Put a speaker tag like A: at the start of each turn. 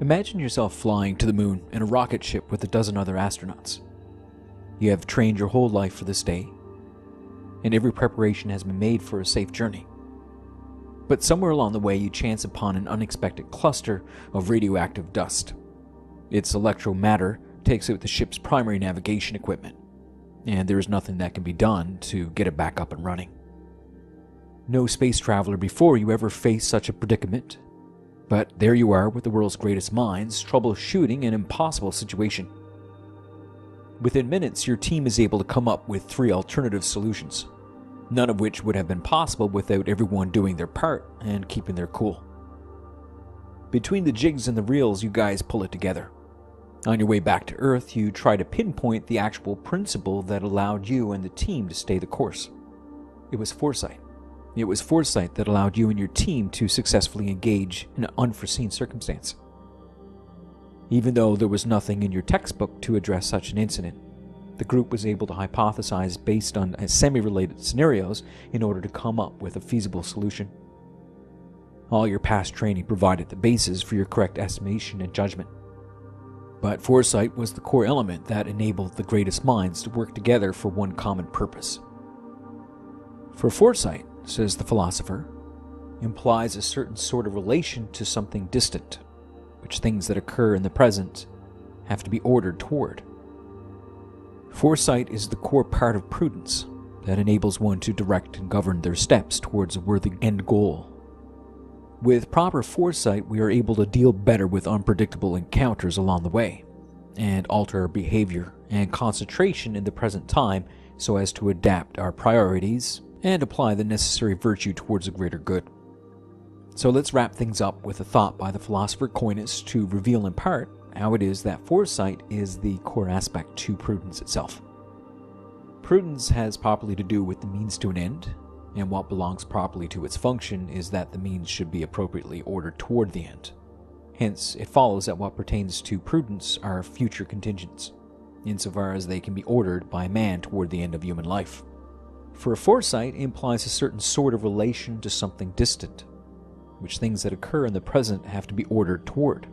A: Imagine yourself flying to the moon in a rocket ship with a dozen other astronauts. You have trained your whole life for this day, and every preparation has been made for a safe journey. But somewhere along the way you chance upon an unexpected cluster of radioactive dust. Its electromatter takes out the ship's primary navigation equipment, and there is nothing that can be done to get it back up and running. No space traveler before you ever faced such a predicament, but there you are with the world's greatest minds troubleshooting an impossible situation. Within minutes, your team is able to come up with 3 alternative solutions, none of which would have been possible without everyone doing their part and keeping their cool. Between the jigs and the reels, you guys pull it together. On your way back to Earth, you try to pinpoint the actual principle that allowed you and the team to stay the course. It was foresight. It was foresight that allowed you and your team to successfully engage in an unforeseen circumstance. Even though there was nothing in your textbook to address such an incident, the group was able to hypothesize based on semi-related scenarios in order to come up with a feasible solution. All your past training provided the basis for your correct estimation and judgment. But foresight was the core element that enabled the greatest minds to work together for one common purpose. For foresight, says the philosopher, implies a certain sort of relation to something distant, which things that occur in the present have to be ordered toward. Foresight is the core part of prudence that enables one to direct and govern their steps towards a worthy end goal. With proper foresight, we are able to deal better with unpredictable encounters along the way, and alter our behavior and concentration in the present time so as to adapt our priorities and apply the necessary virtue towards a greater good. So let's wrap things up with a thought by the philosopher Aquinas to reveal in part how it is that foresight is the core aspect to prudence itself. Prudence has properly to do with the means to an end, and what belongs properly to its function is that the means should be appropriately ordered toward the end. Hence, it follows that what pertains to prudence are future contingents, insofar as they can be ordered by man toward the end of human life. For foresight implies a certain sort of relation to something distant, which things that occur in the present have to be ordered toward.